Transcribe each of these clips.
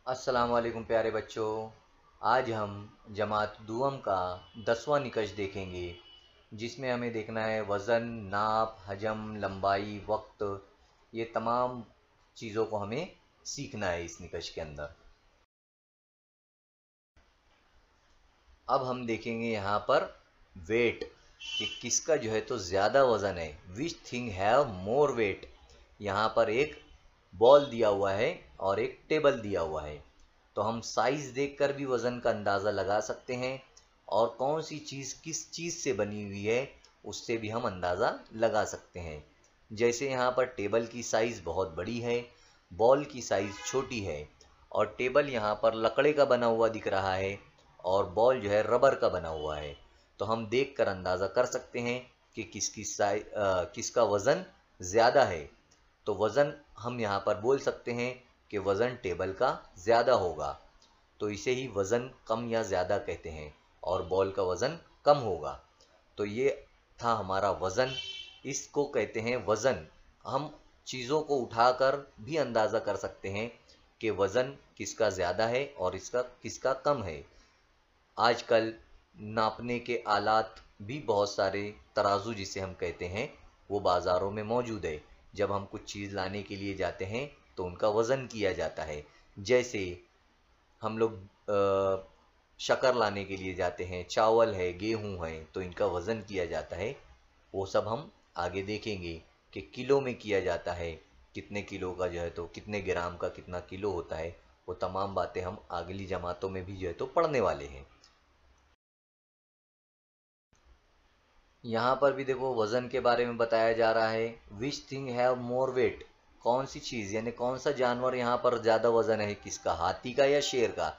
अस्सलाम वालेकुम प्यारे बच्चों। आज हम जमात दुअम का 10वां निकश देखेंगे, जिसमें हमें देखना है वज़न, नाप, हजम, लंबाई, वक्त, ये तमाम चीज़ों को हमें सीखना है इस निकश के अंदर। अब हम देखेंगे यहाँ पर वेट, कि किसका जो है तो ज़्यादा वज़न है। Which thing have more weight. यहाँ पर एक बॉल दिया हुआ है और एक टेबल दिया हुआ है, तो हम साइज़ देखकर भी वज़न का अंदाज़ा लगा सकते हैं, और कौन सी चीज़ किस चीज़ से बनी हुई है उससे भी हम अंदाज़ा लगा सकते हैं। जैसे यहाँ पर टेबल की साइज़ बहुत बड़ी है, बॉल की साइज़ छोटी है, और टेबल यहाँ पर लकड़े का बना हुआ दिख रहा है और बॉल जो है रबर का बना हुआ है। तो हम देख कर अंदाज़ा कर सकते हैं कि किसका वज़न ज़्यादा है। तो वज़न हम यहाँ पर बोल सकते हैं कि वज़न टेबल का ज़्यादा होगा, तो इसे ही वज़न कम या ज़्यादा कहते हैं, और बॉल का वज़न कम होगा। तो ये था हमारा वज़न, इसको कहते हैं वज़न। हम चीज़ों को उठाकर भी अंदाज़ा कर सकते हैं कि वज़न किसका ज़्यादा है और इसका किसका कम है। आजकल नापने के आलात भी बहुत सारे, तराजू जिसे हम कहते हैं, वो बाज़ारों में मौजूद है। जब हम कुछ चीज़ लाने के लिए जाते हैं तो उनका वज़न किया जाता है। जैसे हम लोग शक्कर लाने के लिए जाते हैं, चावल है, गेहूं है, तो इनका वज़न किया जाता है। वो सब हम आगे देखेंगे कि किलो में किया जाता है, कितने किलो का जो है तो कितने ग्राम का कितना किलो होता है। वो तमाम बातें हम अगली जमातों में भी जो है तो पढ़ने वाले हैं। यहाँ पर भी देखो वज़न के बारे में बताया जा रहा है। Which thing have more weight, कौन सी चीज़ यानी कौन सा जानवर यहाँ पर ज़्यादा वज़न है, किसका, हाथी का या शेर का।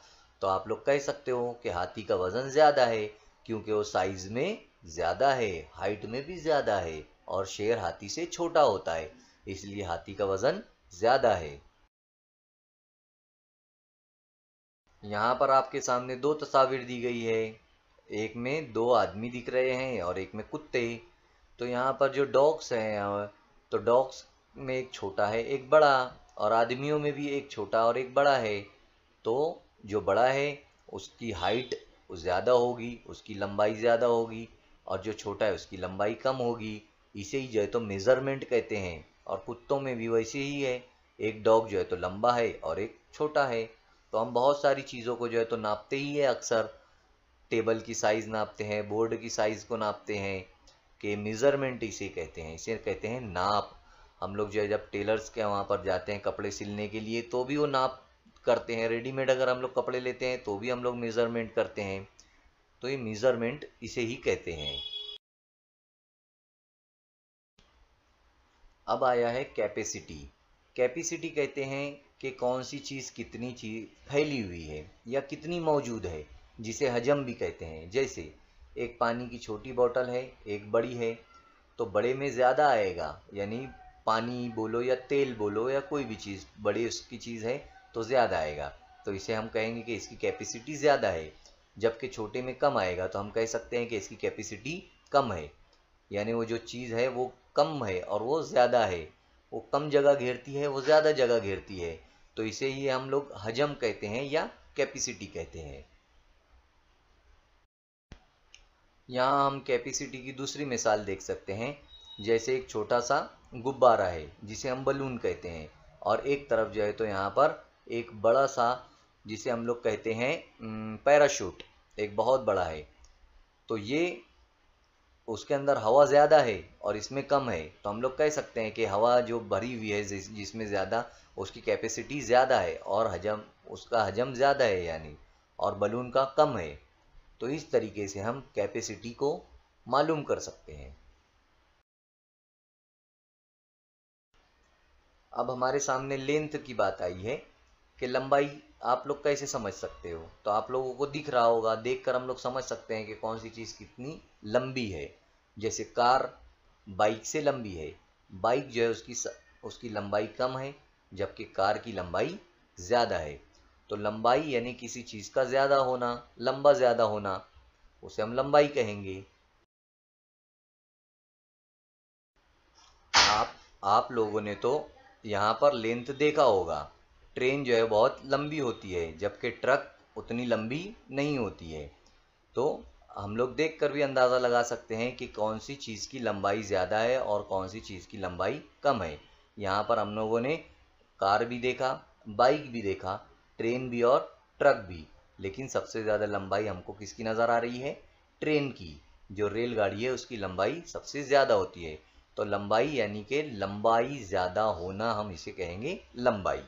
तो आप लोग कह सकते हो कि हाथी का वज़न ज़्यादा है, क्योंकि वो साइज़ में ज़्यादा है, हाइट में भी ज़्यादा है, और शेर हाथी से छोटा होता है, इसलिए हाथी का वज़न ज़्यादा है। यहाँ पर आपके सामने दो तस्वीर दी गई है, एक में दो आदमी दिख रहे हैं और एक में कुत्ते। तो यहाँ पर जो डॉग्स हैं, तो डॉग्स में एक छोटा है एक बड़ा, और आदमियों में भी एक छोटा और एक बड़ा है। तो जो बड़ा है उसकी हाइट ज़्यादा होगी, उसकी लंबाई ज़्यादा होगी, और जो छोटा है उसकी लंबाई कम होगी। इसे ही जो है तो मेज़रमेंट कहते हैं। और कुत्तों में भी वैसे ही है, एक डॉग जो है तो लंबा है और एक छोटा है। तो हम बहुत सारी चीज़ों को जो है तो नापते ही है अक्सर। टेबल की साइज़ नापते हैं, बोर्ड की साइज़ को नापते हैं, कि मेज़रमेंट इसे कहते हैं, इसे कहते हैं नाप। हम लोग जो है जब टेलर्स के वहाँ पर जाते हैं कपड़े सिलने के लिए, तो भी वो नाप करते हैं। रेडीमेड अगर हम लोग कपड़े लेते हैं तो भी हम लोग मेज़रमेंट करते हैं। तो ये मेज़रमेंट इसे ही कहते हैं। अब आया है कैपेसिटी। कैपेसिटी कहते हैं कि कौन सी चीज़ कितनी चीज फैली हुई है या कितनी मौजूद है, जिसे हजम भी कहते हैं। जैसे एक पानी की छोटी बोतल है, एक बड़ी है, तो बड़े में ज़्यादा आएगा, यानी पानी बोलो या तेल बोलो या कोई भी चीज़, बड़ी उसकी चीज़ है तो ज़्यादा आएगा, तो इसे हम कहेंगे कि इसकी कैपेसिटी ज़्यादा है। जबकि छोटे में कम आएगा तो हम कह सकते हैं कि इसकी कैपेसिटी कम है, यानी वो जो चीज़ है वो कम है और वो ज़्यादा है। वो कम जगह घेरती है, वो ज़्यादा जगह घेरती है, तो इसे ही हम लोग हजम कहते हैं या कैपेसिटी कहते हैं। यहाँ हम कैपेसिटी की दूसरी मिसाल देख सकते हैं। जैसे एक छोटा सा गुब्बारा है जिसे हम बलून कहते हैं, और एक तरफ जो है तो यहाँ पर एक बड़ा सा, जिसे हम लोग कहते हैं पैराशूट, एक बहुत बड़ा है। तो ये, उसके अंदर हवा ज़्यादा है और इसमें कम है, तो हम लोग कह सकते हैं कि हवा जो भरी हुई है जिसमें ज़्यादा, उसकी कैपेसिटी ज़्यादा है और हजम, उसका हजम ज़्यादा है यानी, और बलून का कम है। तो इस तरीके से हम कैपेसिटी को मालूम कर सकते हैं। अब हमारे सामने लेंथ की बात आई है कि लंबाई आप लोग कैसे समझ सकते हो। तो आप लोगों को दिख रहा होगा, देखकर हम लोग समझ सकते हैं कि कौन सी चीज़ कितनी लंबी है। जैसे कार बाइक से लंबी है, बाइक जो है उसकी लंबाई कम है, जबकि कार की लंबाई ज़्यादा है। तो लंबाई यानी किसी चीज़ का ज़्यादा होना, लंबा ज़्यादा होना, उसे हम लंबाई कहेंगे। आप आप लोगों ने तो यहाँ पर लेंथ देखा होगा, ट्रेन जो है बहुत लंबी होती है, जबकि ट्रक उतनी लंबी नहीं होती है। तो हम लोग देख कर भी अंदाज़ा लगा सकते हैं कि कौन सी चीज़ की लंबाई ज़्यादा है और कौन सी चीज़ की लंबाई कम है। यहाँ पर हम लोगों ने कार भी देखा, बाइक भी देखा, ट्रेन भी और ट्रक भी, लेकिन सबसे ज़्यादा लंबाई हमको किसकी नज़र आ रही है? ट्रेन की। जो रेलगाड़ी है उसकी लंबाई सबसे ज़्यादा होती है। तो लंबाई यानी कि लंबाई ज़्यादा होना, हम इसे कहेंगे लंबाई।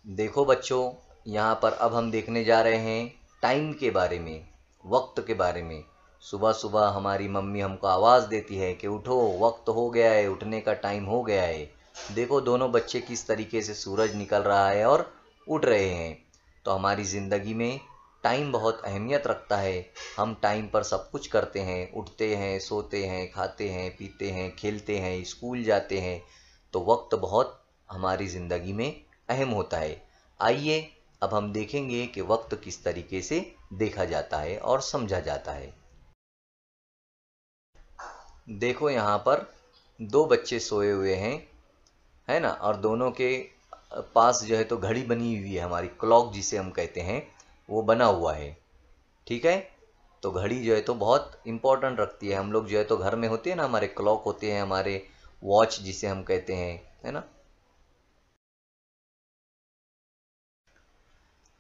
देखो बच्चों, यहाँ पर अब हम देखने जा रहे हैं टाइम के बारे में, वक्त के बारे में। सुबह सुबह हमारी मम्मी हमको आवाज़ देती है कि उठो, वक्त हो गया है, उठने का टाइम हो गया है। देखो दोनों बच्चे किस तरीके से सूरज निकल रहा है और उठ रहे हैं। तो हमारी ज़िंदगी में टाइम बहुत अहमियत रखता है। हम टाइम पर सब कुछ करते हैं, उठते हैं, सोते हैं, खाते हैं, पीते हैं, खेलते हैं, स्कूल जाते हैं। तो वक्त बहुत हमारी ज़िंदगी में अहम होता है। आइए अब हम देखेंगे कि वक्त किस तरीके से देखा जाता है और समझा जाता है। देखो यहाँ पर दो बच्चे सोए हुए हैं, है ना, और दोनों के पास जो है तो घड़ी बनी हुई है, हमारी क्लॉक जिसे हम कहते हैं, वो बना हुआ है। ठीक है। तो घड़ी जो है तो बहुत इम्पोर्टेंट रखती है। हम लोग जो है तो घर में होते हैं ना, हमारे क्लॉक होते हैं, हमारे वॉच जिसे हम कहते हैं, है ना।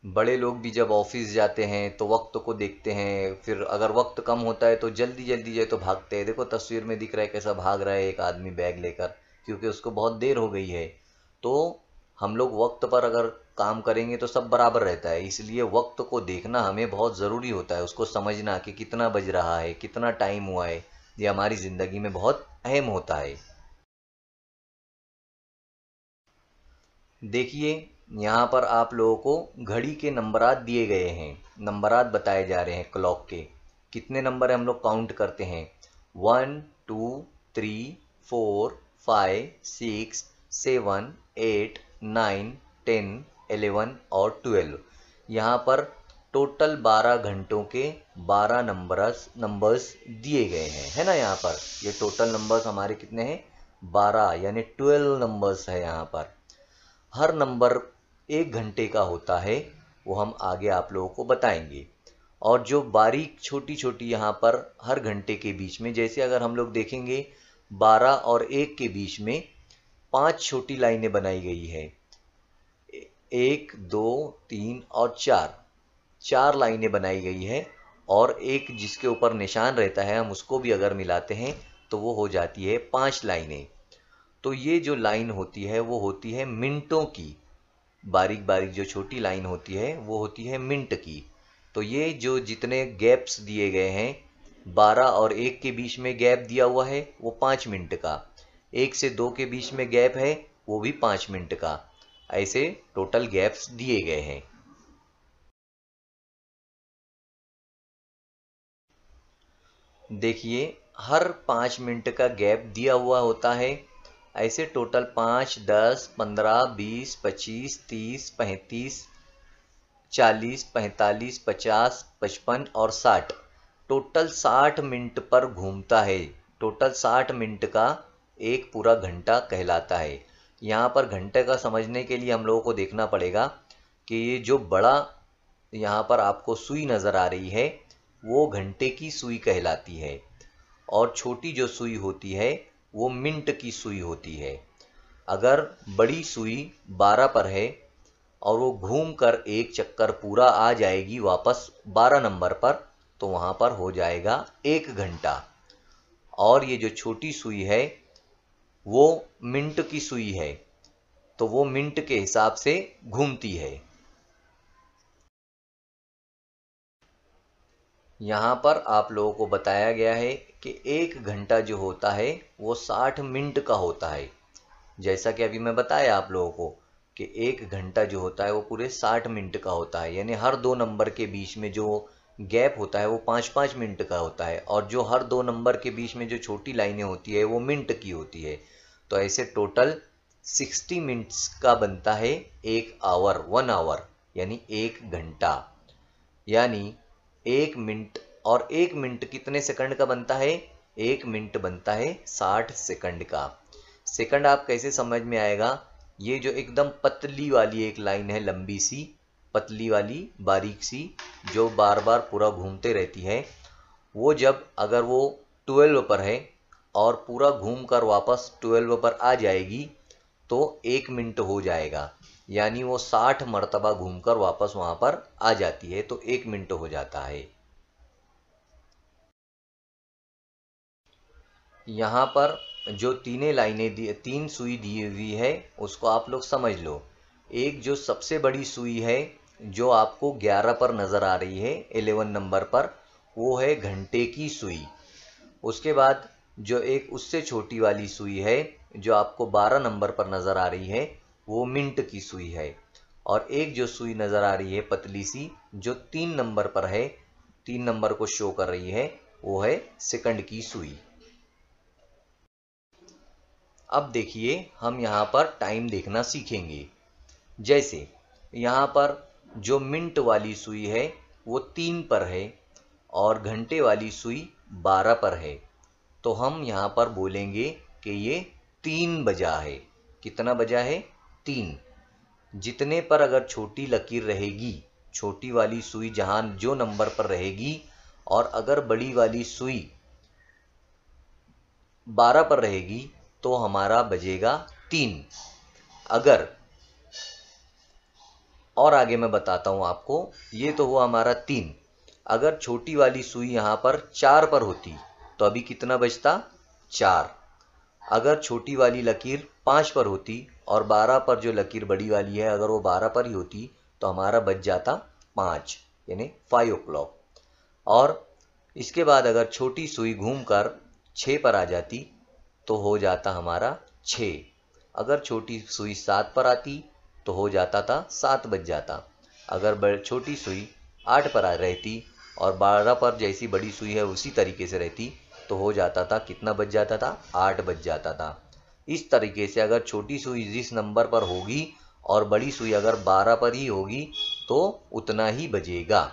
बड़े लोग भी जब ऑफिस जाते हैं तो वक्त को देखते हैं, फिर अगर वक्त कम होता है तो जल्दी जल्दी जो है तो भागते हैं। देखो तस्वीर में दिख रहा है कैसा भाग रहा है एक आदमी बैग लेकर, क्योंकि उसको बहुत देर हो गई है। तो हम लोग वक्त पर अगर काम करेंगे तो सब बराबर रहता है, इसलिए वक्त को देखना हमें बहुत ज़रूरी होता है। उसको समझना कि कितना बज रहा है, कितना टाइम हुआ है, ये हमारी ज़िंदगी में बहुत अहम होता है। देखिए यहाँ पर आप लोगों को घड़ी के नंबरात दिए गए हैं, नंबरात बताए जा रहे हैं क्लॉक के। कितने नंबर हम लोग काउंट करते हैं? 1 2 3 4 5 6 7 8 9 10 11 और 12। यहाँ पर टोटल 12 घंटों के 12 नंबर्स दिए गए हैं, है ना। यहाँ पर ये टोटल नंबर्स हमारे कितने हैं? 12, यानी 12 नंबर्स है यहाँ पर। हर नंबर 1 घंटे का होता है, वो हम आगे आप लोगों को बताएंगे। और जो बारीक छोटी छोटी यहाँ पर हर घंटे के बीच में, जैसे अगर हम लोग देखेंगे 12 और 1 के बीच में 5 छोटी लाइनें बनाई गई है। 1 2 3 और 4 लाइनें बनाई गई है। और एक जिसके ऊपर निशान रहता है, हम उसको भी अगर मिलाते हैं तो वो हो जाती है 5 लाइनें। तो ये जो लाइन होती है वो होती है मिनटों की। बारीक बारीक जो छोटी लाइन होती है वो होती है मिनट की। तो ये जो जितने गैप्स दिए गए हैं, 12 और 1 के बीच में गैप दिया हुआ है वो 5 मिनट का, 1 से 2 के बीच में गैप है वो भी 5 मिनट का। ऐसे टोटल गैप्स दिए गए हैं। देखिए हर 5 मिनट का गैप दिया हुआ होता है। ऐसे टोटल 5 10 15 20 25 30 35 40 45 50 55 और 60, टोटल 60 मिनट पर घूमता है। टोटल 60 मिनट का एक पूरा घंटा कहलाता है। यहाँ पर घंटे का समझने के लिए हम लोगों को देखना पड़ेगा कि ये जो बड़ा यहाँ पर आपको सुई नज़र आ रही है वो घंटे की सुई कहलाती है, और छोटी जो सुई होती है वो मिनट की सुई होती है। अगर बड़ी सुई 12 पर है और वो घूम कर एक चक्कर पूरा आ जाएगी वापस 12 नंबर पर, तो वहाँ पर हो जाएगा 1 घंटा। और ये जो छोटी सुई है वो मिनट की सुई है, तो वो मिनट के हिसाब से घूमती है। यहाँ पर आप लोगों को बताया गया है कि 1 घंटा जो होता है वो 60 मिनट का होता है। जैसा कि अभी मैं बताया आप लोगों को कि 1 घंटा जो होता है वो पूरे 60 मिनट का होता है, यानी हर 2 नंबर के बीच में जो गैप होता है वो 5-5 मिनट का होता है, और जो हर 2 नंबर के बीच में जो छोटी लाइनें होती है वो मिनट की होती है। तो ऐसे टोटल 60 मिनट्स का बनता है 1 आवर, यानी 1 घंटा। यानी 1 मिनट, और 1 मिनट कितने सेकंड का बनता है? 1 मिनट बनता है 60 सेकंड का। सेकंड आप कैसे समझ में आएगा, ये जो एकदम पतली वाली एक लाइन है, लंबी सी पतली वाली बारीक सी, जो बार बार पूरा घूमते रहती है, वो जब अगर वो 12 पर है और पूरा घूमकर वापस 12 पर आ जाएगी तो 1 मिनट हो जाएगा, यानी वो 60 मरतबा घूमकर वापस वहां पर आ जाती है तो 1 मिनट हो जाता है। यहाँ पर जो तीन लाइनें तीन सुई दी हुई है उसको आप लोग समझ लो। एक जो सबसे बड़ी सुई है जो आपको 11 पर नज़र आ रही है, 11 नंबर पर, वो है घंटे की सुई। उसके बाद जो एक उससे छोटी वाली सुई है जो आपको 12 नंबर पर नज़र आ रही है, वो मिनट की सुई है। और एक जो सुई नज़र आ रही है पतली सी जो 3 नंबर पर है, 3 नंबर को शो कर रही है, वो है सेकंड की सुई। अब देखिए हम यहाँ पर टाइम देखना सीखेंगे। जैसे यहाँ पर जो मिनट वाली सुई है वो 3 पर है और घंटे वाली सुई 12 पर है, तो हम यहाँ पर बोलेंगे कि ये 3 बजा है। कितना बजा है? 3। जितने पर अगर छोटी लकीर रहेगी, छोटी वाली सुई जहाँ जो नंबर पर रहेगी, और अगर बड़ी वाली सुई 12 पर रहेगी तो हमारा बजेगा 3। अगर और आगे मैं बताता हूं आपको, ये तो हुआ हमारा 3। अगर छोटी वाली सुई यहाँ पर 4 पर होती तो अभी कितना बजता? 4। अगर छोटी वाली लकीर 5 पर होती और 12 पर जो लकीर बड़ी वाली है अगर वो 12 पर ही होती तो हमारा बज जाता 5, यानी 5 o'clock। और इसके बाद अगर छोटी सुई घूमकर 6 पर आ जाती तो हो जाता हमारा 6। अगर छोटी सुई 7 पर आती तो हो जाता था 7 बज जाता। अगर छोटी सुई 8 पर आ रहती और 12 पर जैसी बड़ी सुई है उसी तरीके से रहती तो हो जाता था, कितना बज जाता था? 8 बज जाता था। इस तरीके से अगर छोटी सुई जिस नंबर पर होगी और बड़ी सुई अगर 12 पर ही होगी तो उतना ही बजेगा,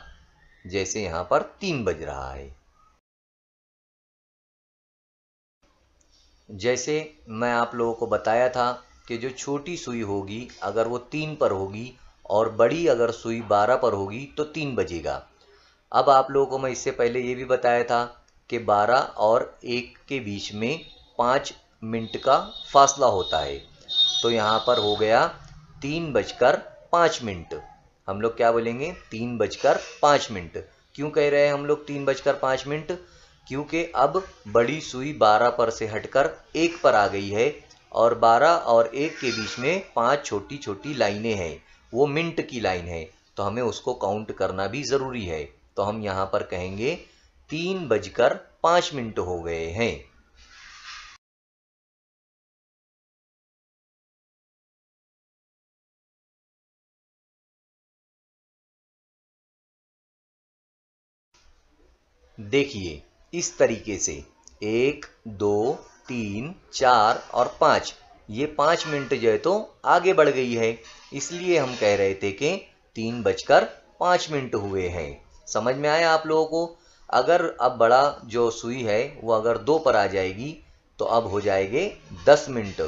जैसे यहाँ पर 3 बज रहा है। जैसे मैं आप लोगों को बताया था कि जो छोटी सुई होगी अगर वो 3 पर होगी और बड़ी अगर सुई 12 पर होगी तो 3 बजेगा। अब आप लोगों को मैं इससे पहले ये भी बताया था कि 12 और 1 के बीच में 5 मिनट का फासला होता है, तो यहाँ पर हो गया 3:05। हम लोग क्या बोलेंगे? 3:05। क्यों कह रहे हैं हम लोग 3:05? क्योंकि अब बड़ी सुई 12 पर से हटकर 1 पर आ गई है और 12 और 1 के बीच में 5 छोटी छोटी लाइनें हैं, वो मिनट की लाइन है, तो हमें उसको काउंट करना भी ज़रूरी है। तो हम यहाँ पर कहेंगे 3:05 हो गए हैं। देखिए इस तरीके से 1, 2, 3, 4 और 5, ये 5 मिनट जो है तो आगे बढ़ गई है, इसलिए हम कह रहे थे कि 3:05 हुए हैं। समझ में आया आप लोगों को? अगर अब बड़ा जो सुई है वो अगर 2 पर आ जाएगी तो अब हो जाएंगे 10 मिनट,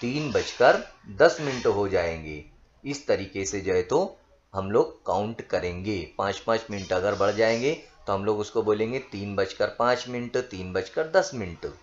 3:10 हो जाएंगे। इस तरीके से जो है तो हम लोग काउंट करेंगे। 5-5 मिनट अगर बढ़ जाएंगे तो हम लोग उसको बोलेंगे 3:05, 3:10।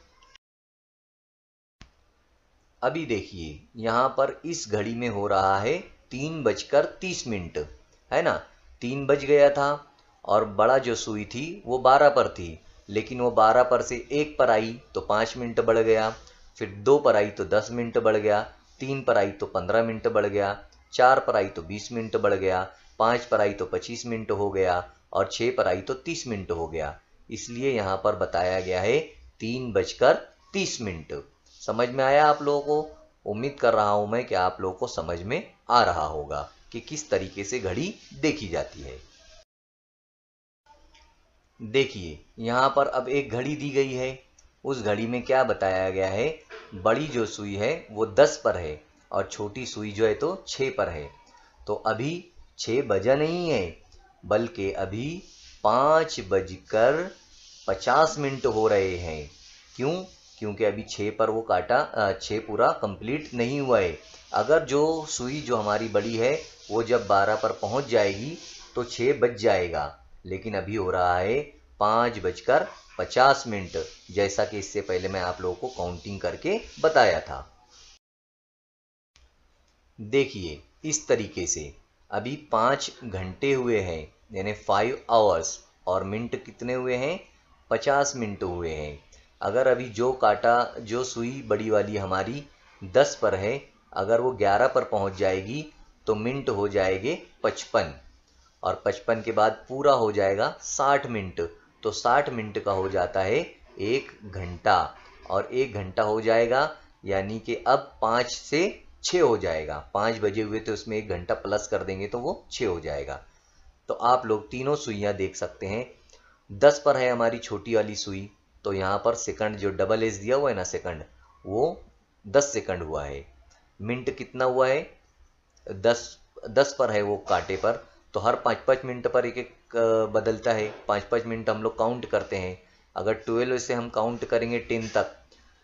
अभी देखिए यहाँ पर इस घड़ी में हो रहा है 3:30, है ना? 3 बज गया था और बड़ा जो सुई थी वो 12 पर थी, लेकिन वो 12 पर से 1 पर आई तो 5 मिनट बढ़ गया, फिर 2 पर आई तो 10 मिनट बढ़ गया, 3 पर आई तो 15 मिनट बढ़ गया, 4 पर आई तो 20 मिनट बढ़ गया, 5 पर आई तो 25 मिनट हो गया और 6 पर आई तो 30 मिनट हो गया। इसलिए यहाँ पर बताया गया है 3:30। समझ में आया आप लोगों को? उम्मीद कर रहा हूं मैं कि आप लोगों को समझ में आ रहा होगा कि किस तरीके से घड़ी देखी जाती है। देखिए यहाँ पर अब एक घड़ी दी गई है, उस घड़ी में क्या बताया गया है? बड़ी जो सुई है वो 10 पर है और छोटी सुई जो है तो 6 पर है। तो अभी 6 बजा नहीं है बल्कि अभी 5:50 हो रहे हैं। क्यों? क्योंकि अभी 6 पर वो काटा 6 पूरा कंप्लीट नहीं हुआ है। अगर जो सुई जो हमारी बड़ी है वो जब 12 पर पहुंच जाएगी तो 6 बज जाएगा, लेकिन अभी हो रहा है 5:50, जैसा कि इससे पहले मैं आप लोगों को काउंटिंग करके बताया था। देखिए इस तरीके से अभी 5 घंटे हुए हैं, यानी 5 आवर्स, और मिनट कितने हुए हैं? 50 मिनट हुए हैं। अगर अभी जो काटा जो सुई बड़ी वाली हमारी 10 पर है, अगर वो 11 पर पहुंच जाएगी तो मिनट हो जाएंगे 55, और 55 के बाद पूरा हो जाएगा 60 मिनट, तो 60 मिनट का हो जाता है 1 घंटा, और 1 घंटा हो जाएगा यानी कि अब 5 से 6 हो जाएगा। 5 बजे हुए तो उसमें 1 घंटा प्लस कर देंगे तो वो 6 हो जाएगा। तो आप लोग तीनों सुइयां देख सकते हैं। 10 पर है हमारी छोटी वाली सुई, तो यहाँ पर सेकंड जो डबल एस दिया हुआ है ना सेकंड, वो 10 सेकंड हुआ है। मिनट कितना हुआ है? 10 पर है वो कांटे पर, तो हर 5-5 मिनट पर एक एक बदलता है। 5-5 मिनट हम लोग काउंट करते हैं। अगर 12 से हम काउंट करेंगे 10 तक,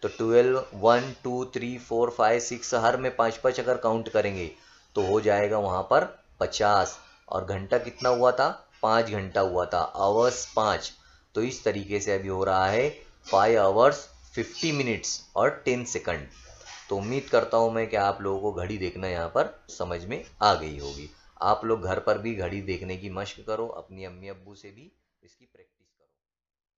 तो 12 1 2 3 4 5 6 हर में 5-5 अगर काउंट करेंगे तो हो जाएगा वहाँ पर 50। और घंटा कितना हुआ था? 5 घंटा हुआ था, आवर्स 5। तो इस तरीके से अभी हो रहा है 5 आवर्स 50 मिनट्स और 10 सेकंड। तो उम्मीद करता हूँ मैं कि आप लोगों को घड़ी देखना यहाँ पर समझ में आ गई होगी। आप लोग घर पर भी घड़ी देखने की मशक करो, अपनी अम्मी अब्बू से भी इसकी प्रैक्टिस